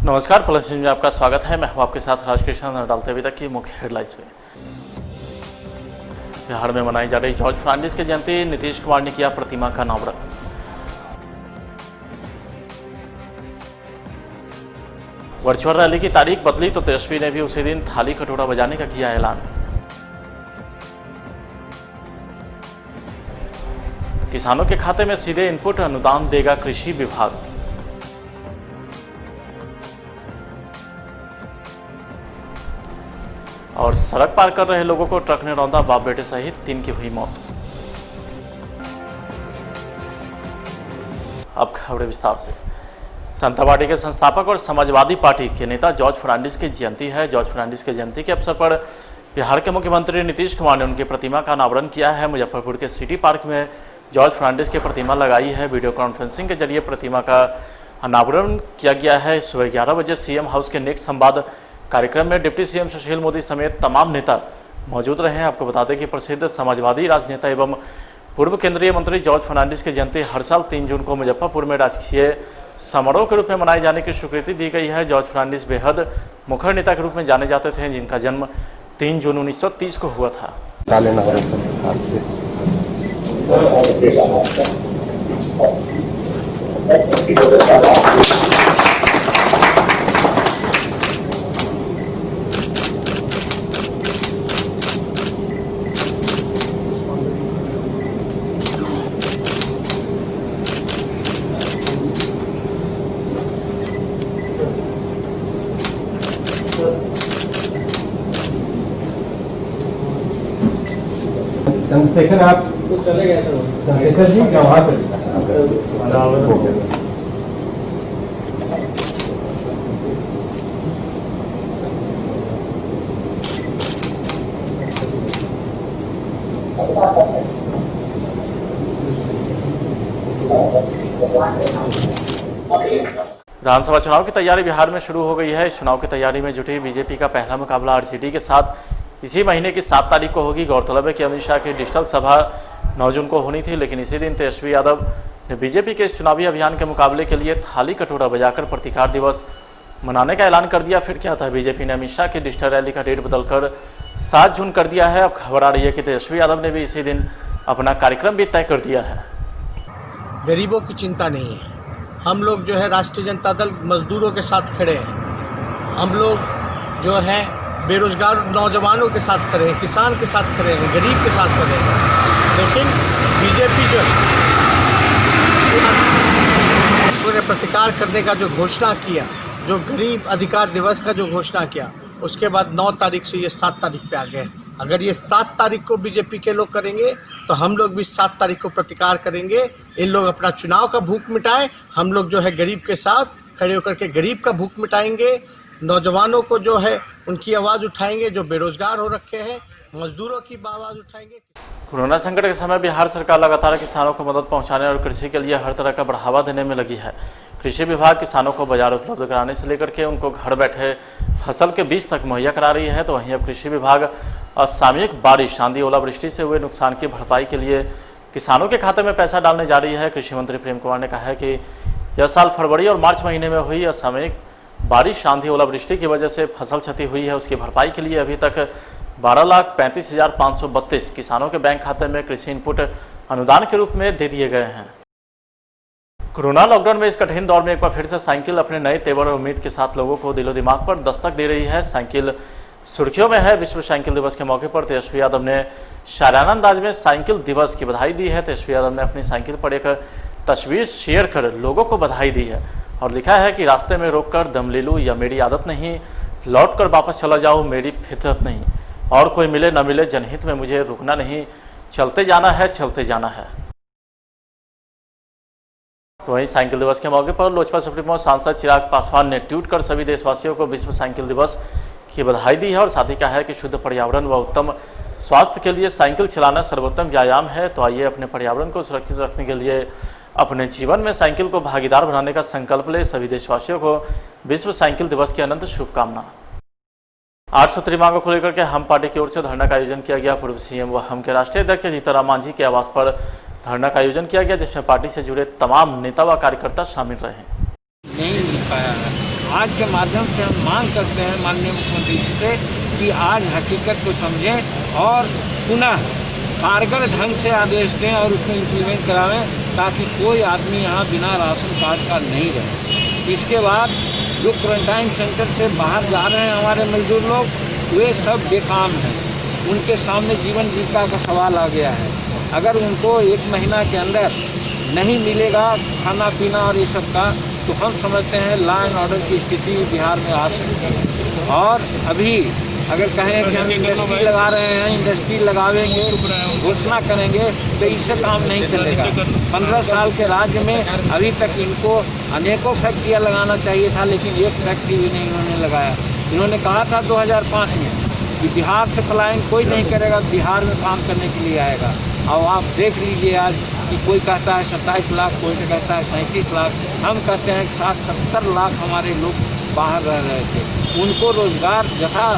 नमस्कार, plus news में आपका स्वागत है। मैं हूं आपके साथ राजकृष्ण। डालते अभी तक की मुख्य हेडलाइंस पे। बिहार में मनाई जा रही जॉर्ज फर्नांडिस की जयंती, नीतीश कुमार ने किया प्रतिमा का अनावरण। वर्चुअल रैली की तारीख बदली तो तेजस्वी ने भी उसी दिन थाली कटोरा बजाने का किया ऐलान। किसानों के खाते में सीधे इनपुट अनुदान देगा कृषि विभाग। और सड़क पार कर रहे लोगों को ट्रक ने रौंदा, बाप बेटे सहित 3 की हुई मौत। अब खबरें विस्तार से। समता पार्टी के संस्थापक और समाजवादी पार्टी के नेता जॉर्ज फर्नांडिस की जयंती है। जॉर्ज फर्नांडिस की जयंती के अवसर पर बिहार के मुख्यमंत्री नीतीश कुमार ने उनकी प्रतिमा का अनावरण किया है। मुजफ्फरपुर के सिटी पार्क में जॉर्ज फर्नांडिस की प्रतिमा लगाई है। वीडियो कॉन्फ्रेंसिंग के जरिए प्रतिमा का अनावरण किया गया है। सुबह 11 बजे सीएम हाउस के नेक्स्ट संवाद कार्यक्रम में डिप्टी सीएम सुशील मोदी समेत तमाम नेता मौजूद रहे हैं। आपको बता दें कि प्रसिद्ध समाजवादी राजनेता एवं पूर्व केंद्रीय मंत्री जॉर्ज फर्नांडिस की जयंती हर साल 3 जून को मुजफ्फरपुर में राजकीय समारोह के रूप में मनाए जाने की स्वीकृति दी गई है। जॉर्ज फर्नांडिस बेहद मुखर नेता के रूप में जाने जाते थे, जिनका जन्म 3 जून 1930 को हुआ था। चंद्रशेखर आप तो चले गए थे। चंद्रशेखर जी वहाँ पर विधानसभा चुनाव की तैयारी बिहार में शुरू हो गई है। इस चुनाव की तैयारी में जुटी बीजेपी का पहला मुकाबला आरजेडी के साथ इसी महीने की 7 तारीख को होगी। गौरतलब है कि अमित शाह की डिजिटल सभा 9 जून को होनी थी, लेकिन इसी दिन तेजस्वी यादव ने बीजेपी के इस चुनावी अभियान के मुकाबले के लिए थाली कटोरा बजाकर प्रतिकार दिवस मनाने का ऐलान कर दिया। फिर क्या था, बीजेपी ने अमित शाह की डिजिटल रैली का डेट बदलकर 7 जून कर दिया है। अब खबर आ रही है कि तेजस्वी यादव ने भी इसी दिन अपना कार्यक्रम भी तय कर दिया है। गरीबों की चिंता नहीं है। हम लोग जो है राष्ट्रीय जनता दल मजदूरों के साथ खड़े हैं। हम लोग जो है बेरोजगार नौजवानों के साथ खड़े हैं, किसान के साथ खड़े हैं, गरीब के साथ खड़े हैं। लेकिन बीजेपी जो है उन्होंने प्रतिकार करने का जो घोषणा किया, जो गरीब अधिकार दिवस का जो घोषणा किया, उसके बाद 9 तारीख से ये 7 तारीख पे आ गए। अगर ये 7 तारीख को बीजेपी के लोग करेंगे तो हम लोग भी 7 तारीख को प्रतिकार करेंगे। इन लोग अपना चुनाव का भूख मिटाएं, हम लोग जो है गरीब के साथ खड़े होकर के गरीब का भूख मिटाएंगे। नौजवानों को जो है उनकी आवाज़ उठाएंगे, जो बेरोजगार हो रखे हैं मजदूरों की आवाज़ उठाएंगे। कोरोना संकट के समय बिहार सरकार लगातार किसानों को मदद पहुंचाने और कृषि के लिए हर तरह का बढ़ावा देने में लगी है। कृषि विभाग किसानों को बाजार उपलब्ध कराने से लेकर के उनको घर बैठे फसल के बीज तक मुहैया करा रही है। तो वहीं अब कृषि विभाग असामयिक बारिश, आंधी, ओलावृष्टि से हुए नुकसान की भरपाई के लिए किसानों के खाते में पैसा डालने जा रही है। कृषि मंत्री प्रेम कुमार ने कहा है कि यह साल फरवरी और मार्च महीने में हुई असामयिक बारिश, आंधी, ओलावृष्टि की वजह से फसल क्षति हुई है, उसकी भरपाई के लिए अभी तक 12,35,532 किसानों के बैंक खाते में कृषि इनपुट अनुदान के रूप में दे दिए गए हैं। कोरोना लॉकडाउन में इस कठिन दौर में एक बार फिर से साइकिल अपने नए तेवर और उम्मीद के साथ लोगों को दिलो दिमाग पर दस्तक दे रही है। साइकिल सुर्खियों में है। विश्व साइकिल दिवस के मौके पर तेजस्वी यादव ने शायराना अंदाज में साइकिल दिवस की बधाई दी है। तेजस्वी यादव ने अपनी साइकिल पर एक तस्वीर शेयर कर लोगों को बधाई दी है और लिखा है कि रास्ते में रोककर दम ले लूं, यह मेरी आदत नहीं, लौट कर वापस चला जाऊं, मेरी फितरत नहीं, और कोई मिले न मिले जनहित में मुझे रुकना नहीं, चलते जाना है, चलते जाना है। तो वहीं साइकिल दिवस के मौके पर लोजपा सुप्रीमो सांसद चिराग पासवान ने ट्वीट कर सभी देशवासियों को विश्व साइकिल दिवस की बधाई दी है और साथ ही कहा है कि शुद्ध पर्यावरण व उत्तम स्वास्थ्य के लिए साइकिल चलाना सर्वोत्तम व्यायाम है। तो आइए अपने पर्यावरण को सुरक्षित रखने के लिए अपने जीवन में साइकिल को भागीदार बनाने का संकल्प ले। सभी देशवासियों को विश्व साइकिल दिवस की अनंत शुभकामना। 8 सूत्री मांगों को लेकर के हम पार्टी की ओर से धरना का आयोजन किया गया। पूर्व सीएम व हम के राष्ट्रीय अध्यक्ष जीतनराम मांझी के आवास पर धरना का आयोजन किया गया, जिसमें पार्टी से जुड़े तमाम नेता व कार्यकर्ता शामिल रहे। नहीं मिल पाया है। आज के माध्यम से हम मांग करते हैं माननीय मुख्यमंत्री जी से कि आज हकीकत को समझें और पुनः कारगर ढंग से आदेश दें और उसको इम्प्लीमेंट करावें ताकि कोई आदमी यहाँ बिना राशन कार्ड का नहीं रहे। इसके बाद जो क्वारंटाइन सेंटर से बाहर जा रहे हैं हमारे मजदूर लोग, वे सब बेकाम हैं। उनके सामने जीवन जीविका का सवाल आ गया है। अगर उनको 1 महीना के अंदर नहीं मिलेगा खाना पीना और ये सब का, तो हम समझते हैं लॉ एंड ऑर्डर की स्थिति बिहार में आ सकती है। और अभी अगर कहें कि हम इंडस्ट्री लगा रहे हैं, इंडस्ट्री लगावेंगे, घोषणा करेंगे, तो इससे काम नहीं चलेगा। 15 साल के राज्य में अभी तक इनको अनेकों फैक्ट्रियाँ लगाना चाहिए था, लेकिन एक फैक्ट्री भी नहीं इन्होंने लगाया। इन्होंने कहा था 2005 में कि बिहार से पलायन कोई नहीं करेगा, बिहार में काम करने के लिए आएगा। अब आप देख लीजिए आज कि कोई कहता है 27 लाख, कोई कहता है 37 लाख, हम कहते हैं 60-70 लाख हमारे लोग बाहर रह रहे थे। उनको रोजगार यथा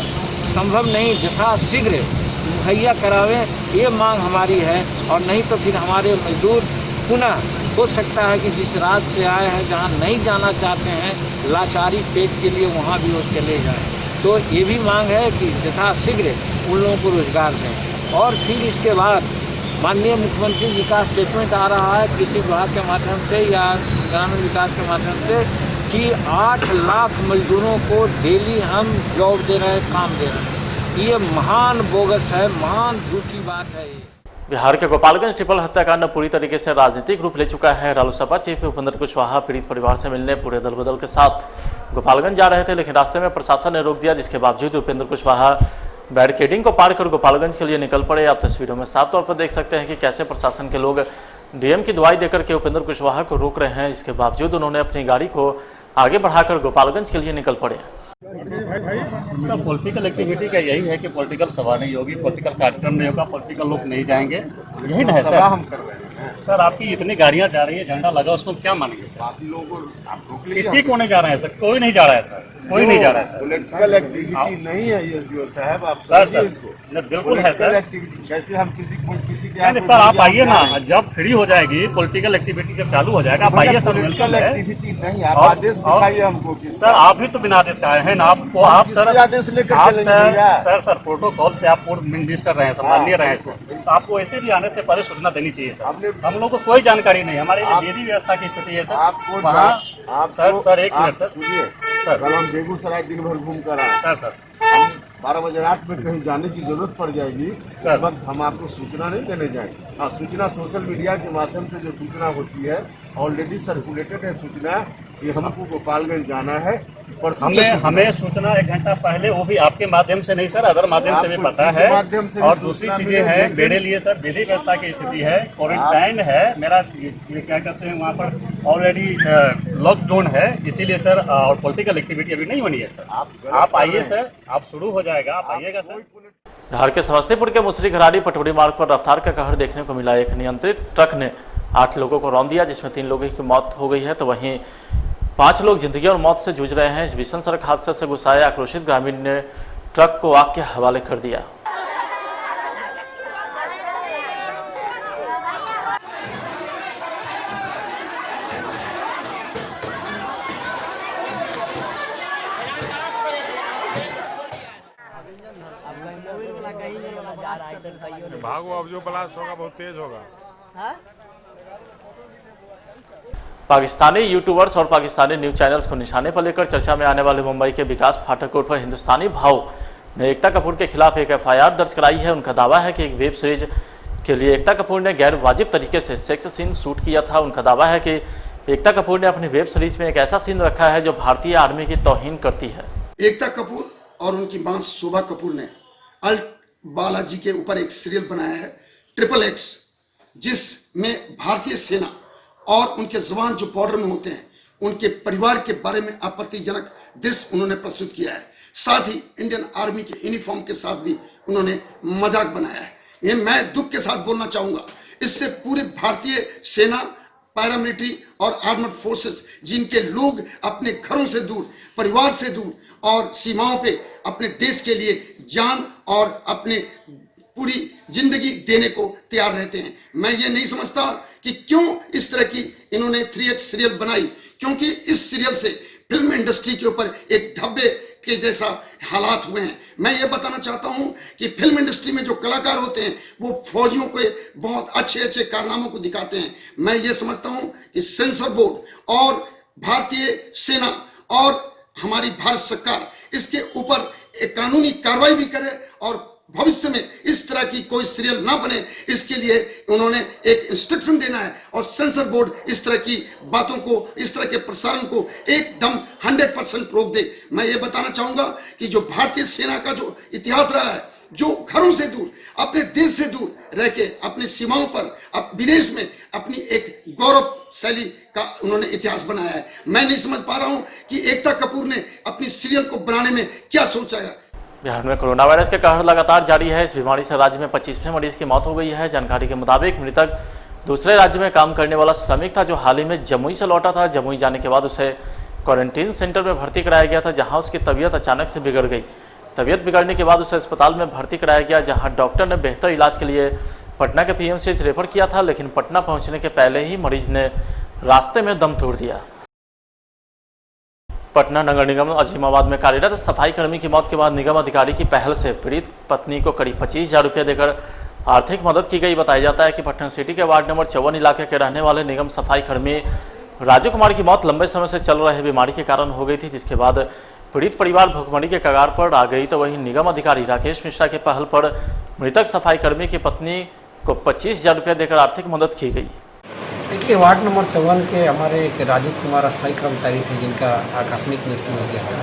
संभव नहीं, यथा शीघ्र मुहैया करावें, ये मांग हमारी है। और नहीं तो फिर हमारे मजदूर पुनः हो सकता है कि जिस राज्य से आए हैं, जहाँ नहीं जाना चाहते हैं, लाचारी पेट के लिए वहाँ भी वो चले जाएं। तो ये भी मांग है कि यथा शीघ्र उन लोगों को रोजगार दें। और फिर इसके बाद माननीय मुख्यमंत्री जी का स्टेटमेंट आ रहा है कृषि विभाग के माध्यम से या ग्रामीण विकास के माध्यम से कि 8 लाख मजदूरों को डेली हम जॉब दे रहे हैं, काम दे रहे हैं। ये महान बोगस है, महान झूठी बात है। ये बिहार के गोपालगंज ट्रिपल हत्याकांड पूरी तरीके से राजनीतिक रूप ले चुका है। रालोसपा चीफ उपेंद्र कुशवाहा पीड़ित परिवार से मिलने पूरे दल बदल के साथ गोपालगंज जा रहे थे, लेकिन रास्ते में प्रशासन ने रोक दिया, जिसके बावजूद उपेंद्र कुशवाहा बैरिकेडिंग को पार कर गोपालगंज के लिए निकल पड़े। आप तस्वीरों में साफ तौर पर देख सकते हैं कि कैसे प्रशासन के लोग डीएम की दुआई देकर के उपेंद्र कुशवाहा को रोक रहे हैं। इसके बावजूद उन्होंने अपनी गाड़ी को आगे बढ़ाकर गोपालगंज के लिए निकल पड़े। सर, पॉलिटिकल एक्टिविटी का यही है कि पॉलिटिकल सभा नहीं होगी, पॉलिटिकल कार्यक्रम नहीं होगा, पॉलिटिकल लोग नहीं जाएंगे, यही ना है सर। हम कर रहे हैं सर, आपकी इतनी गाड़ियां जा रही है, झंडा लगा, उसको क्या मानेंगे सर? आप लोगों को किसी को नहीं जा रहे हैं सर, कोई नहीं जा रहा है सर, कोई नहीं जा रहा है सर। पॉलिटिकल एक्टिविटी नहीं है एसडीओ साहब, आप सर इसको बिल्कुल है सर। कैसे हम किसी के नहीं सर, आप आइए ना, जब फ्री हो जाएगी पॉलिटिकल एक्टिविटी जब चालू हो जाएगा, आप आइए सर। पॉलिटिकल एक्टिविटी नहीं, आप आदेश दिखाइए हमको। सर आप भी तो बिना आदेश का आए हैं ना, आपको आप सर आदेश लेकर आप सर प्रोटोकॉल से आप पूर्व मिनिस्टर रहे हैं सर, माननीय रहे हैं सर, तो आपको ऐसे भी आने से पहले सूचना देनी चाहिए सर। हम लोग को कोई जानकारी नहीं, हमारे विधि व्यवस्था की स्थिति है सर। वहाँ सर एक मिनट सर, सर कल हम बेगूसराय दिन भर घूम कर आए सर 12 बजे रात में कहीं जाने की जरूरत पड़ जाएगी, उस वक्त हम आपको सूचना नहीं देने जाएंगे। हाँ, सूचना सोशल मीडिया के माध्यम से जो सूचना होती है ऑलरेडी सर्कुलेटेड है सूचना कि हमको गोपालगंज जाना है। हमें सूचना 1 घंटा पहले, वो भी आपके माध्यम से नहीं सर, अदर माध्यम से भी पता है। और दूसरी चीजें हैं, मेरे लिए सर विधि व्यवस्था की स्थिति है, क्वारंटाइन है मेरा, ये क्या कहते हैं, वहाँ पर ऑलरेडी लॉकडाउन है, इसीलिए सर। और पॉलिटिकल एक्टिविटी अभी नहीं होनी है सर। आप आइए सर, आप शुरू हो जाएगा, आप आइएगा सर। बिहार के समस्तीपुर के मुसरी घराड़ी पटौड़ी मार्ग पर रफ्तार का कहर देखने को मिला। एक नियंत्रित ट्रक ने 8 लोगों को रौंद दिया, जिसमें 3 लोगों की मौत हो गई है, तो वहीं 5 लोग जिंदगी और मौत से जूझ रहे हैं। इस भीषण सड़क हादसे से गुस्साए आक्रोशित ग्रामीण ने ट्रक को आग के हवाले कर दिया। भागो, अब जो ब्लास्ट होगा बहुत तेज होगा। पाकिस्तानी यूट्यूबर्स और पाकिस्तानी न्यूज चैनल्स को निशाने पर लेकर चर्चा में आने वाले मुंबई के विकास फाटक उर्फ हिंदुस्तानी भाव ने एकता कपूर के खिलाफ एक एफआईआर दर्ज कराई है। उनका दावा है कि एक वेब सीरीज के लिए एकता कपूर ने गैर वाजिब तरीके से सेक्स सीन शूट किया था। उनका दावा है कि एकता कपूर ने अपनी वेब सीरीज में एक ऐसा सीन रखा है जो भारतीय आर्मी की तौहीन करती है। एकता कपूर और उनकी मां शोभा कपूर ने अल्ट बालाजी के ऊपर एक सीरियल बनाया है XXX, जिसमें भारतीय सेना और उनके जवान जो बॉर्डर में होते हैं उनके परिवार के बारे में आपत्तिजनक दृश्य उन्होंने प्रस्तुत किया है। साथ ही इंडियन आर्मी के यूनिफॉर्म के साथ भी उन्होंने मजाक बनाया है। ये मैं दुख के साथ बोलना चाहूंगा, इससे पूरे भारतीय सेना, पैरामिलिट्री और आर्मड फोर्सेस, जिनके लोग अपने घरों से दूर, परिवार से दूर और सीमाओं पे अपने देश के लिए जान और अपने पूरी जिंदगी देने को तैयार रहते हैं। मैं ये नहीं समझता कि क्यों इस तरह की इन्होंने 3X सीरियल बनाई, क्योंकि इस सीरियल से फिल्म इंडस्ट्री के ऊपर एक धब्बे के जैसा हालात हुए हैं। मैं ये बताना चाहता हूं कि फिल्म इंडस्ट्री में जो कलाकार होते हैं वो फौजियों के बहुत अच्छे अच्छे कारनामों को दिखाते हैं। मैं ये समझता हूं कि सेंसर बोर्ड और भारतीय सेना और हमारी भारत सरकार इसके ऊपर एक कानूनी कार्रवाई भी करे और भविष्य में इस तरह की कोई सीरियल ना बने, इसके लिए उन्होंने एक इंस्ट्रक्शन देना है और सेंसर बोर्ड इस तरह की बातों को, इस तरह के प्रसारण को एकदम 100% रोक दे। मैं ये बताना चाहूंगा कि जो भारतीय सेना का जो इतिहास रहा है, जो घरों से दूर, अपने देश से दूर रह के अपनी सीमाओं पर, अब विदेश में अपनी एक गौरवशाली का उन्होंने इतिहास बनाया है। मैं नहीं समझ पा रहा हूं कि एकता कपूर ने अपनी सीरियल को बनाने में क्या सोचा है। बिहार में कोरोना वायरस के कहर लगातार जारी है। इस बीमारी से राज्य में 25वें मरीज की मौत हो गई है। जानकारी के मुताबिक मृतक दूसरे राज्य में काम करने वाला श्रमिक था जो हाल ही में जमुई से लौटा था। जमुई जाने के बाद उसे क्वारंटीन सेंटर में भर्ती कराया गया था, जहां उसकी तबीयत अचानक से बिगड़ गई। तबीयत बिगड़ने के बाद उसे अस्पताल में भर्ती कराया गया, जहां डॉक्टर ने बेहतर इलाज के लिए पटना के पीएमसीएच रेफर किया था, लेकिन पटना पहुंचने के पहले ही मरीज ने रास्ते में दम तोड़ दिया। पटना नगर निगम अजीमाबाद में कार्यरत सफाई कर्मी की मौत के बाद निगम अधिकारी की पहल से पीड़ित पत्नी को करीब 25,000 रुपये देकर आर्थिक मदद की गई। बताया जाता है कि पटना सिटी के वार्ड नंबर 54 इलाके के रहने वाले निगम सफाई कर्मी राजू कुमार की मौत लंबे समय से चल रहे बीमारी के कारण हो गई थी, जिसके बाद पीड़ित परिवार भुखमरी के कगार पर आ गई। तो वहीं निगम अधिकारी राकेश मिश्रा के पहल पर मृतक सफाई कर्मी की पत्नी को 25,000 रुपये देकर आर्थिक मदद की गई। देखिए, वार्ड नंबर 54 के हमारे एक राजू कुमार अस्थायी कर्मचारी थे जिनका आकस्मिक मृत्यु हो गया था।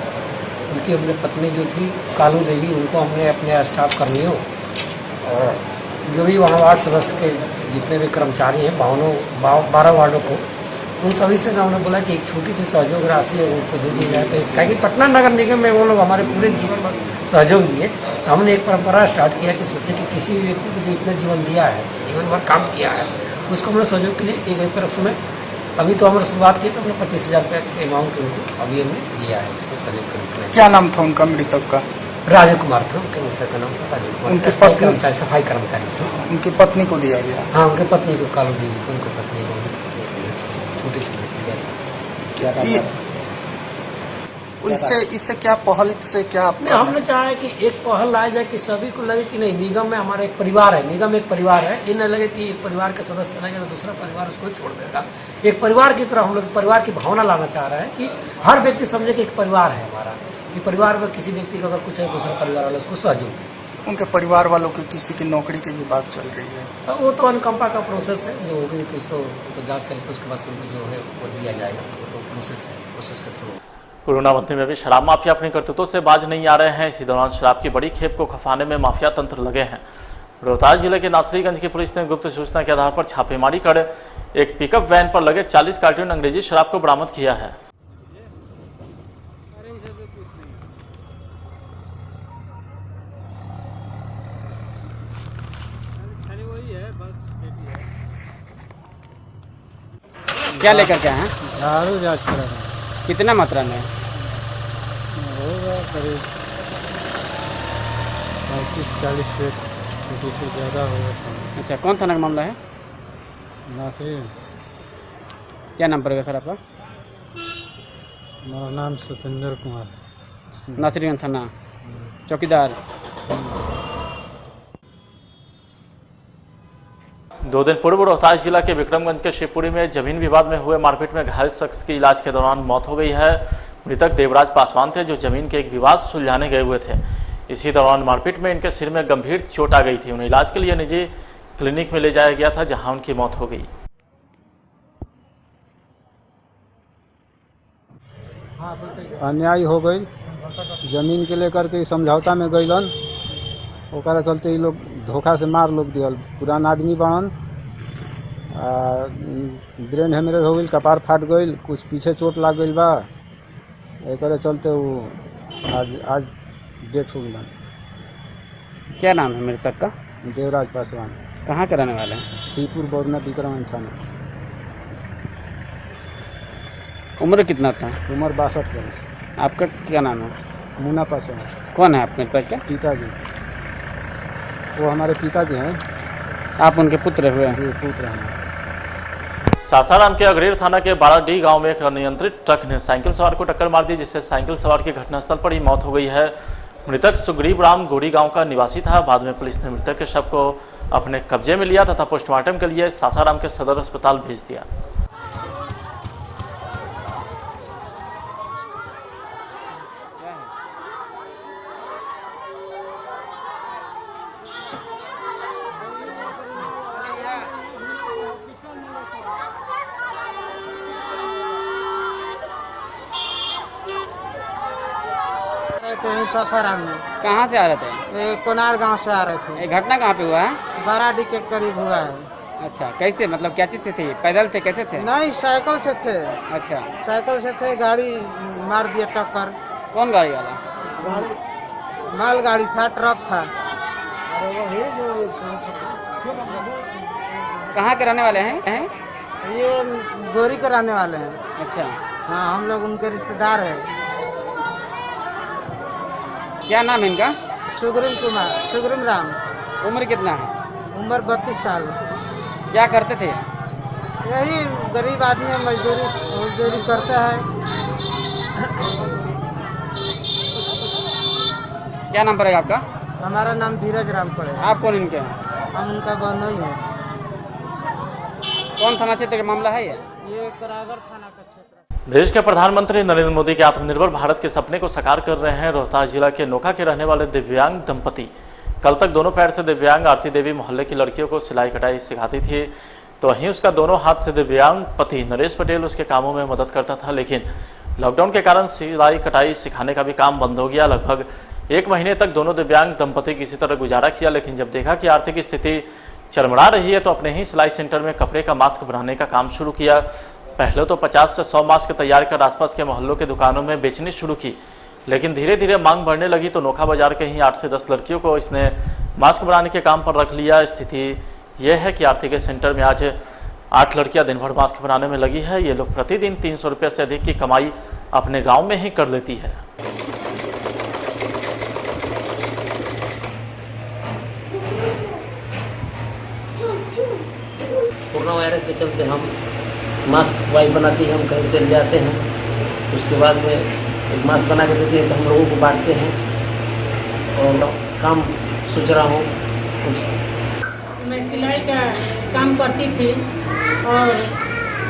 उनकी अपनी पत्नी जो थी कालू देवी, उनको हमने अपने स्टाफ कर्मियों और जो भी वहाँ वार्ड सदस्य के जितने भी कर्मचारी हैं 12 वार्डों को, उन सभी से हमने बोला कि एक छोटी सी सहयोग राशि है उनको दे दी जाए। तो क्या कि पटना नगर निगम में वो लोग हमारे पूरे जीवन भर सहयोग दिए। हमने एक परंपरा स्टार्ट किया कि सोचे कि किसी भी व्यक्ति को जो इतना जीवन दिया है, जीवन भर काम किया है, उसको हमने सहयोग के लिए एक तरफ में अभी तो हमने शुरुआत की तो हमने 25,000 रुपये के अमाउंट उनको अभी हमने दिया है सहयोग करने। क्या नाम था उनका मृतक का? राजू कुमार था उनके मृतक का नाम था राजू कुमार। उनके कर्मचारी सफाई कर्मचारी थे। उनकी पत्नी को दिया गया? हाँ, उनकी पत्नी को कालू देवी को, उनकी पत्नी को छोटी सी दिया था। इससे क्या पहल से क्या हमने चाहा कि एक पहल लाया जाए कि सभी को लगे कि नहीं, निगम में हमारा एक परिवार है, निगम एक परिवार है। ये न लगे कि एक परिवार के सदस्य चला गया तो दूसरा परिवार उसको छोड़ देगा। एक परिवार की तरह हम लोग परिवार की भावना लाना चाह रहे हैं कि हर व्यक्ति समझे कि एक परिवार है हमारा। ये परिवार में किसी व्यक्ति को अगर कुछ है, दूसरा परिवार वाला उसको सहयोग दें। उनके परिवार वालों की किसी की नौकरी की भी बात चल रही है? वो तो अनुकंपा का प्रोसेस है, जो हो गई तो उसको तो जांच चल के उसके बाद उनको जो है वो दिया जाएगा। वो तो प्रोसेस है, प्रोसेस के थ्रू। कोरोना बंदी में भी शराब माफिया अपनी करतूतों से बाज नहीं आ रहे हैं। इसी दौरान शराब की बड़ी खेप को खफाने में माफिया तंत्र लगे हैं। रोहतास जिले के नासरीगंज की पुलिस ने गुप्त सूचना के आधार पर छापेमारी कर एक पिकअप वैन पर लगे 40 कार्टून अंग्रेजी शराब को बरामद किया है। क्या लेकर के हैं? दारू जांच करा रहे हैं। कितना मात्रा में? होगा करीब 35-40 पेट, से ज़्यादा होगा। अच्छा, कौन थाना का मामला है? नासरी। क्या नाम पड़ेगा सर आपका? मेरा नाम सतेंद्र कुमार। नासरीगंज थाना चौकीदार। 2 दिन पूर्व रोहतास जिला के विक्रमगंज के शिवपुरी में जमीन विवाद में हुए मारपीट में घायल शख्स की इलाज के दौरान मौत हो गई है। मृतक देवराज पासवान थे जो जमीन के एक विवाद सुलझाने गए हुए थे। इसी दौरान मारपीट में इनके सिर में गंभीर चोट आ गई थी। उन्हें इलाज के लिए निजी क्लिनिक में ले जाया गया था, जहां उनकी मौत हो गई। अन्याय हो गई, जमीन के लेकर के समझौता में गईलन, ओकरा चलते ये लोग धोखा से मार लोग दियल। पुरान आदमी बनन, ब्रेन हेमरेज हो गई, कपार फाट गई, कुछ पीछे चोट लग गई बा, एक चलते वो आज डेथ हो गई। क्या नाम है मृतक का? देवराज पासवान। कहाँ के रहने वाले हैं? सीपुर बरना विक्रमगंज थाना। उम्र कितना था? उम्र 62 वर्ष। आपका क्या नाम है? मुन्ना पासवान। कौन है आप मृतक के? पिताजी, वो हमारे पिताजी हैं। आप उनके पुत्र हुए? पुत्र हैं। सासाराम के अग्रेर थाना के बाराडीह गांव में एक अनियंत्रित ट्रक ने साइकिल सवार को टक्कर मार दी, जिससे साइकिल सवार की घटनास्थल पर ही मौत हो गई है। मृतक सुग्रीव राम गोड़ी गांव का निवासी था। बाद में पुलिस ने मृतक के शव को अपने कब्जे में लिया तथा पोस्टमार्टम के लिए सासाराम के सदर अस्पताल भेज दिया। सासाराम में। कहाँ से आ रहे थे? ये कोनार गांव से आ रहे थे। ये घटना कहाँ पे हुआ है? बाराडीह के करीब हुआ है। अच्छा, कैसे, मतलब क्या चीज से थे? पैदल थे, कैसे थे? नहीं, साइकिल से थे। अच्छा, साइकिल से थे, गाड़ी मार दिया टक्कर। कौन गाड़ी वाला? गाड़ी माल गाड़ी था, ट्रक था। कहाँ के रहने वाले हैं? ये गोरी के रहने वाले हैं। अच्छा, हाँ, हम लोग उनके रिश्तेदार हैं। क्या नाम है इनका? सुग्रीव राम। उम्र कितना है? उम्र 32 साल। क्या करते थे? यही गरीब आदमी है, मजदूरी करता है। क्या नाम पड़ेगा आपका? हमारा नाम धीरज राम पड़ेगा। आप कौन इनके हैं? हम उनका बहनोई है। कौन थाना क्षेत्र का मामला है ये करागर थाना का क्षेत्र। देश के प्रधानमंत्री नरेंद्र मोदी के आत्मनिर्भर भारत के सपने को साकार कर रहे हैं। रोहतास जिला के नोखा के रहने वाले दिव्यांग दंपति कल तक दोनों पैर से दिव्यांग आरती देवी मोहल्ले की लड़कियों को सिलाई कटाई सिखाती थी, तो वहीं उसका दोनों हाथ से दिव्यांग पति नरेश पटेल उसके कामों में मदद करता था। लेकिन लॉकडाउन के कारण सिलाई कटाई सिखाने का भी काम बंद हो गया। लगभग 1 महीने तक दोनों दिव्यांग दंपति किसी तरह गुजारा किया, लेकिन जब देखा कि आर्थिक स्थिति चरमरा रही है तो अपने ही सिलाई सेंटर में कपड़े का मास्क बनाने का काम शुरू किया। पहले तो 50 से 100 मास्क तैयार कर आसपास के मोहल्लों के दुकानों में बेचनी शुरू की, लेकिन धीरे धीरे मांग बढ़ने लगी तो नोखा बाजार के ही 8 से 10 लड़कियों को इसने मास्क बनाने के काम पर रख लिया। स्थिति यह है कि आरती के सेंटर में आज 8 लड़कियां दिन भर मास्क बनाने में लगी है। ये लोग प्रतिदिन 300 रुपये से अधिक की कमाई अपने गाँव में ही कर लेती है। कोरोना वायरस के चलते हम मास्क वाइप बनाती है, हम कहीं से ले आते हैं, उसके बाद में एक मास्क बना के देते हैं तो हम लोगों को बांटते हैं और काम सोच रहा हूँ। मैं सिलाई का काम करती थी और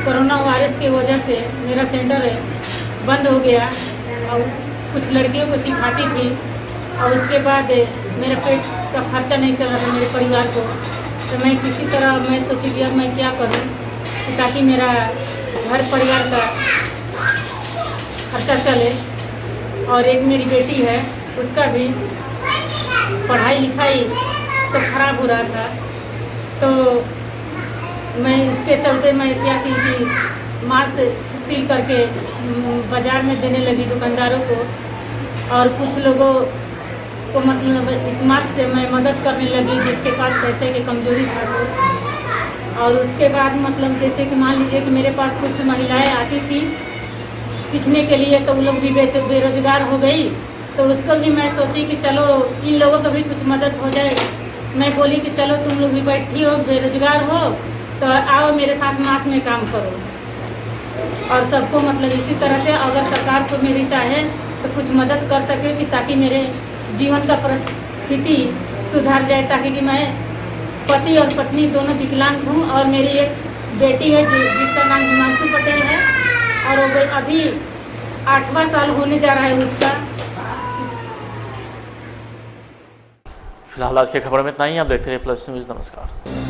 कोरोना वायरस की वजह से मेरा सेंटर बंद हो गया और कुछ लड़कियों को सिखाती थी और उसके बाद मेरे पेट का खर्चा नहीं चल रहा था मेरे परिवार को, तो मैं किसी तरह मैं सोची कि अब मैं क्या करूं ताकि मेरा घर परिवार का खर्चा चले। और एक मेरी बेटी है, उसका भी पढ़ाई लिखाई सब खराब हो रहा था, तो मैं इसके चलते मैं क्या की कि मास्क सील करके बाज़ार में देने लगी दुकानदारों को और कुछ लोगों को मतलब इस मास्क से मैं मदद करने लगी जिसके पास पैसे की कमजोरी था तो। और उसके बाद मतलब जैसे कि मान लीजिए कि मेरे पास कुछ महिलाएं आती थी सीखने के लिए, तो वो लोग भी बेरोजगार हो गई, तो उसको भी मैं सोची कि चलो इन लोगों को भी कुछ मदद हो जाए। मैं बोली कि चलो तुम लोग भी बैठी हो, बेरोजगार हो, तो आओ मेरे साथ मास्क में काम करो। और सबको मतलब इसी तरह से अगर सरकार को मेरी चाहे तो कुछ मदद कर सके कि ताकि मेरे जीवन का परिस्थिति सुधार जाए, ताकि कि मैं पति और पत्नी दोनों विकलांग हूँ और मेरी एक बेटी है जिसका नाम हिमांशु पटेल है और वो अभी 8वां साल होने जा रहा है उसका। फिलहाल आज की खबर में इतना ही। आप देखते रहिए प्लस न्यूज़। नमस्कार।